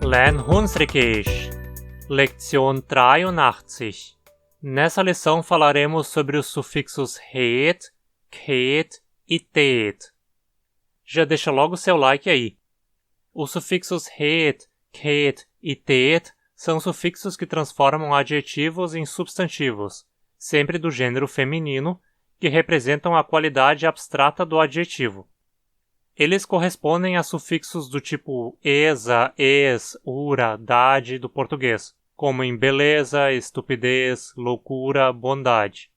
Lern Hunsrickisch, Lektion 83. Nessa lição falaremos sobre os sufixos het, ket e tet. Já deixa logo seu like aí. Os sufixos het, ket e tet são sufixos que transformam adjetivos em substantivos, sempre do gênero feminino, que representam a qualidade abstrata do adjetivo. Eles correspondem a sufixos do tipo esa, es, ura, dade do português, como em beleza, estupidez, loucura, bondade.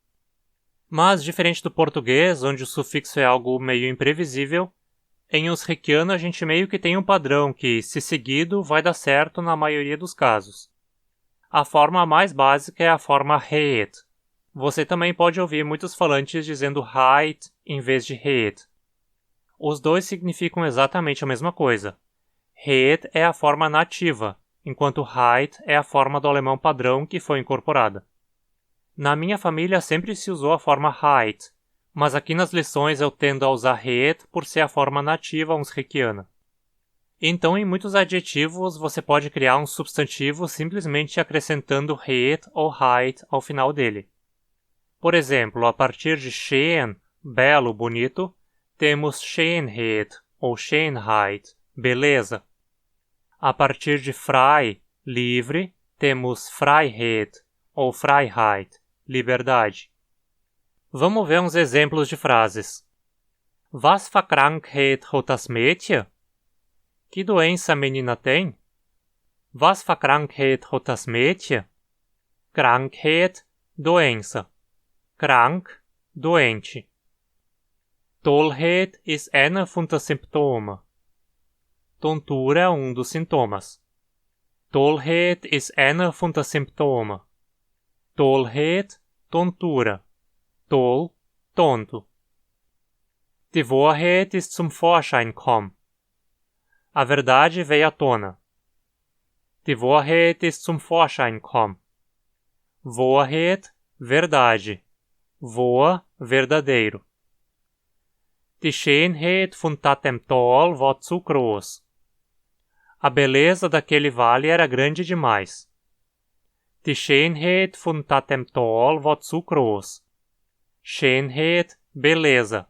Mas, diferente do português, onde o sufixo é algo meio imprevisível, em usriquiano a gente meio que tem um padrão que, se seguido, vai dar certo na maioria dos casos. A forma mais básica é a forma het. Você também pode ouvir muitos falantes dizendo heit em vez de het. Os dois significam exatamente a mesma coisa. Het é a forma nativa, enquanto heit é a forma do alemão padrão que foi incorporada. Na minha família sempre se usou a forma heit, mas aqui nas lições eu tendo a usar het por ser a forma nativa usriquiana. Então, em muitos adjetivos, você pode criar um substantivo simplesmente acrescentando het ou heit ao final dele. Por exemplo, a partir de schön, belo, bonito, temos Schönheit ou Schönheit, beleza. A partir de frei, livre, temos Freiheit ou Freiheit, liberdade. Vamos ver uns exemplos de frases. Was für Krankheit hat das Mädchen? Que doença a menina tem? Was für Krankheit hat das Mädchen? Krankheit, doença. Krank, doente. Tollheit ist einer von den Symptomen. Tontura é dos sintomas. Tollheit ist einer von den Symptomen. Tollheit, tontura. Toll, tonto. Die Wahrheit ist zum Vorschein gekommen. A verdade veio à tona. Die Wahrheit ist zum Vorschein gekommen. Wahrheit, verdade. Wahr, verdadeiro. Die Schönheit von dem Tal war zu groß. A beleza daquele vale era grande demais. Die Schönheit von dem Tal war zu groß. Schönheit, beleza.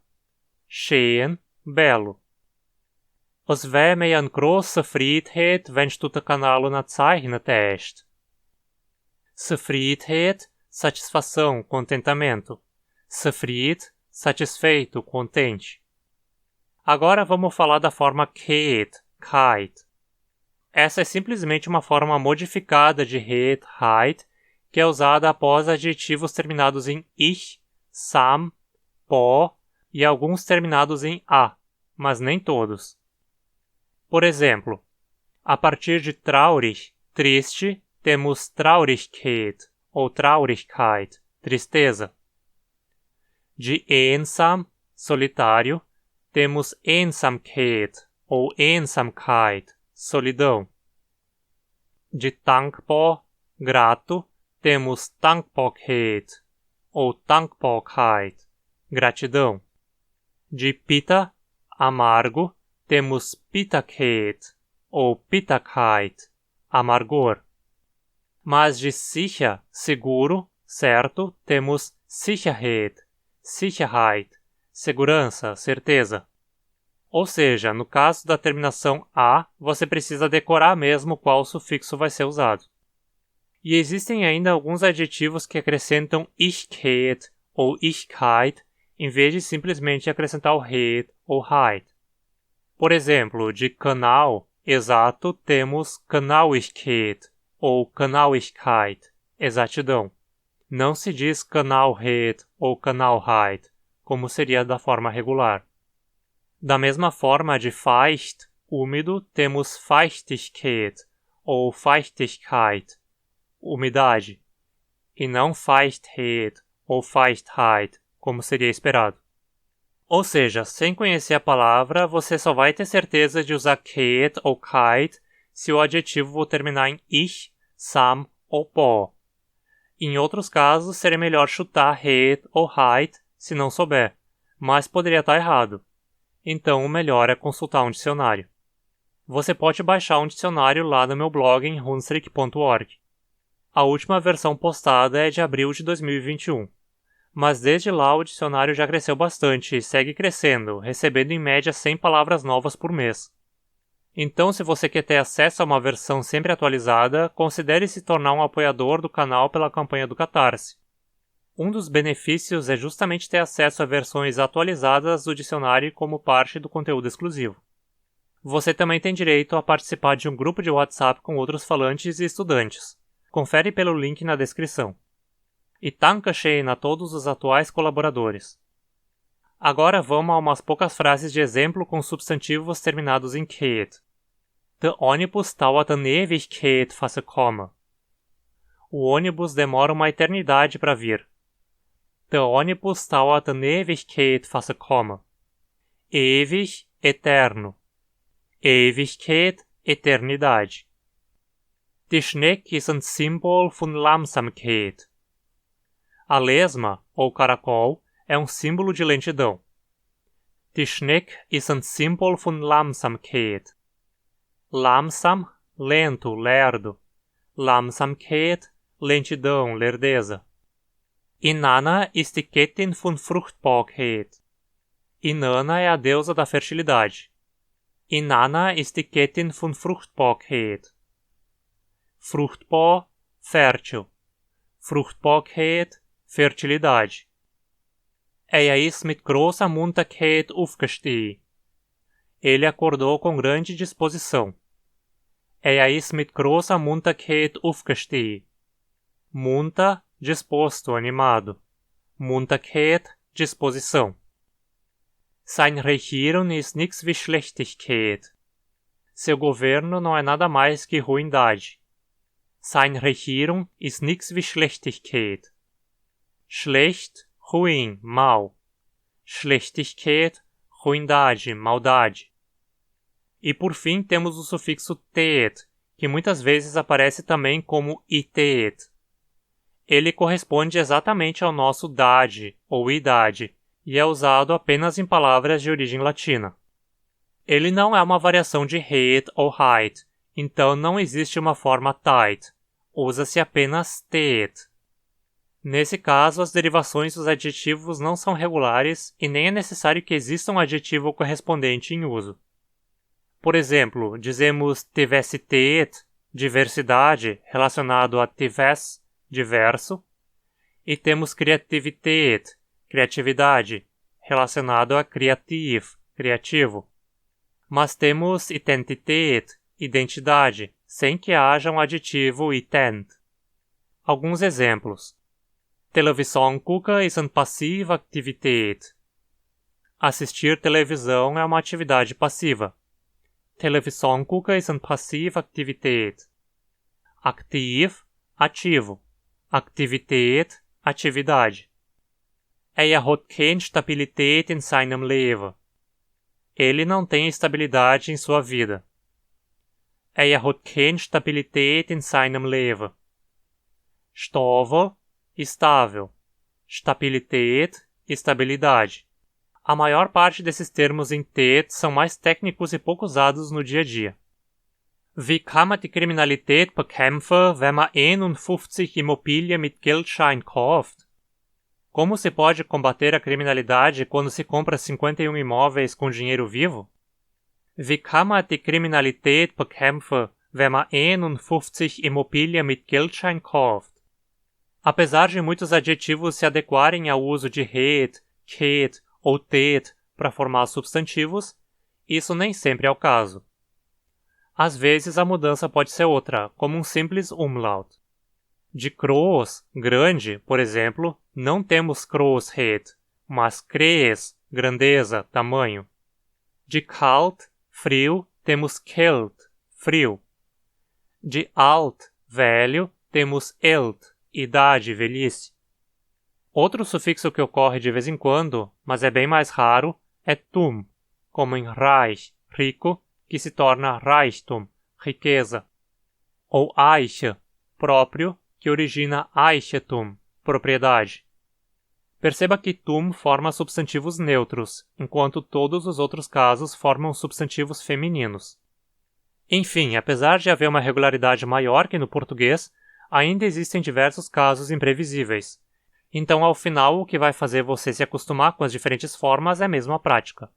Schön, belo. Es wäre mir eine grosse Friedheit, wenn du den Kanal nazeichnet hättest. Zufriedenheit, satisfação, contentamento. Zufried, satisfeito, contente. Agora vamos falar da forma ket, keit. Essa é simplesmente uma forma modificada de het, heit, que é usada após adjetivos terminados em ich, sam, po e alguns terminados em a, mas nem todos. Por exemplo, a partir de traurig, triste, temos Traurigkeit ou Traurigkeit, tristeza. De einsam, solitário, temos Einsamkeit ou Einsamkeit, solidão. De dankbar, grato, temos Dankbarkeit ou Dankbarkeit, gratidão. De bitter, amargo, temos Bitterkeit ou Bitterkeit, amargor. Mas de sicher, seguro, certo, temos Sicherheit, Sicherheit, segurança, certeza. Ou seja, no caso da terminação a, você precisa decorar mesmo qual sufixo vai ser usado. E existem ainda alguns adjetivos que acrescentam ichkeit ou ichkeit em vez de simplesmente acrescentar o het ou heit. Por exemplo, de canal, exato, temos Genauigkeit ou Genauigkeit, exatidão. Não se diz Genauheit ou Genauheit, como seria da forma regular. Da mesma forma de feucht, úmido, temos Feuchtigkeit ou Feuchtigkeit, umidade, e não Feuchtheit ou Feuchtheit, como seria esperado. Ou seja, sem conhecer a palavra, você só vai ter certeza de usar ket ou keit se o adjetivo terminar em ich, sam ou po. Em outros casos, seria melhor chutar het ou heit se não souber, mas poderia estar errado. Então, o melhor é consultar um dicionário. Você pode baixar um dicionário lá no meu blog em hunsrück.org. A última versão postada é de abril de 2021. Mas desde lá o dicionário já cresceu bastante e segue crescendo, recebendo em média 100 palavras novas por mês. Então, se você quer ter acesso a uma versão sempre atualizada, considere se tornar um apoiador do canal pela campanha do Catarse. Um dos benefícios é justamente ter acesso a versões atualizadas do dicionário como parte do conteúdo exclusivo. Você também tem direito a participar de um grupo de WhatsApp com outros falantes e estudantes. Confere pelo link na descrição. E Dankeschön a todos os atuais colaboradores. Agora vamos a umas poucas frases de exemplo com substantivos terminados em ket. Der Ônibus dauert eine Ewigkeit, bis er komme. O ônibus demora uma eternidade para vir. Der Ônibus dauert eine Ewigkeit, bis er komme. Ewig, eterno. Ewigkeit, eternidade. Die Schnecke ist ein Symbol von Langsamkeit. A lesma, ou caracol, é um símbolo de lentidão. Die Schnecke ist ein Symbol von Langsamkeit. Langsam, lento, lerdo. Langsamkeit, lentidão, lerdeza. Inanna ist die Göttin von Fruchtbarkeit. Inanna é a deusa da fertilidade. Inanna ist die Göttin von Fruchtbarkeit. Fruchtbar, fértil. Fruchtbarkeit, fertilidade. Ist mit großer Munterkeit aufgestiegen. Ele acordou com grande disposição. Ist mit großer Munterkeit aufgestiegen. Munter, disposto, animado. Munterkeit, disposição. Sein Regierung ist nichts wie Schlechtigkeit. Seu governo não é nada mais que ruindade. Sein Regierung ist nichts wie Schlechtigkeit. Schlecht, ruim, mal. Schlechtigkeit, ruindade, maldade. E por fim temos o sufixo tet, que muitas vezes aparece também como itet. Ele corresponde exatamente ao nosso dade ou idade e é usado apenas em palavras de origem latina. Ele não é uma variação de het ou heit, então não existe uma forma tait. Usa-se apenas tet. Nesse caso, as derivações dos adjetivos não são regulares e nem é necessário que exista um adjetivo correspondente em uso. Por exemplo, dizemos diversität, diversidade, relacionado a tivess, diverso, e temos Kreativität, criatividade, relacionado a creative, criativo. Mas temos Identität, identidade, sem que haja um adjetivo ident. Alguns exemplos. Televisão gucken ist eine passive Aktivität. Assistir televisão é uma atividade passiva. Televisão gucken ist eine passive Aktivität. Aktiv, ativo. Aktivität, atividade. Hat keine Stabilität in seinem Leben. Ele não tem estabilidade em sua vida. Hat keine Stabilität in seinem Leben. Estável, estável. Stabilität, estabilidade. A maior parte desses termos em tet são mais técnicos e pouco usados no dia a dia. Wie kann man die Kriminalität bekämpfen, wenn man 51 Immobilien mit Geldschein kauft? Como se pode combater a criminalidade quando se compra 51 imóveis com dinheiro vivo? Wie kann man die Kriminalität bekämpfen, wenn man 51 Immobilien mit Geldschein kauft? Apesar de muitos adjetivos se adequarem ao uso de het, ket ou tet para formar substantivos, isso nem sempre é o caso. Às vezes a mudança pode ser outra, como um simples umlaut. De groß, grande, por exemplo, não temos Großheit, mas Kreis, grandeza, tamanho. De kalt, frio, temos Kält, frio. De alt, velho, temos elt, idade, velhice. Outro sufixo que ocorre de vez em quando, mas é bem mais raro, é tum, como em reich, rico, que se torna Reichtum, riqueza. Ou Eiche, próprio, que origina Eichetum, propriedade. Perceba que tum forma substantivos neutros, enquanto todos os outros casos formam substantivos femininos. Enfim, apesar de haver uma regularidade maior que no português, ainda existem diversos casos imprevisíveis. Então, ao final, o que vai fazer você se acostumar com as diferentes formas é mesmo a prática.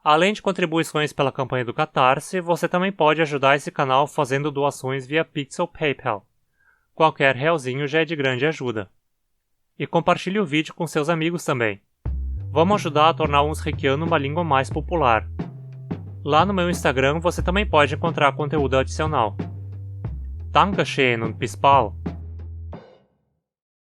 Além de contribuições pela campanha do Catarse, você também pode ajudar esse canal fazendo doações via Pix ou PayPal. Qualquer realzinho já é de grande ajuda. E compartilhe o vídeo com seus amigos também. Vamos ajudar a tornar o Unsrikiano uma língua mais popular. Lá no meu Instagram você também pode encontrar conteúdo adicional. Dankeschön und bis bald!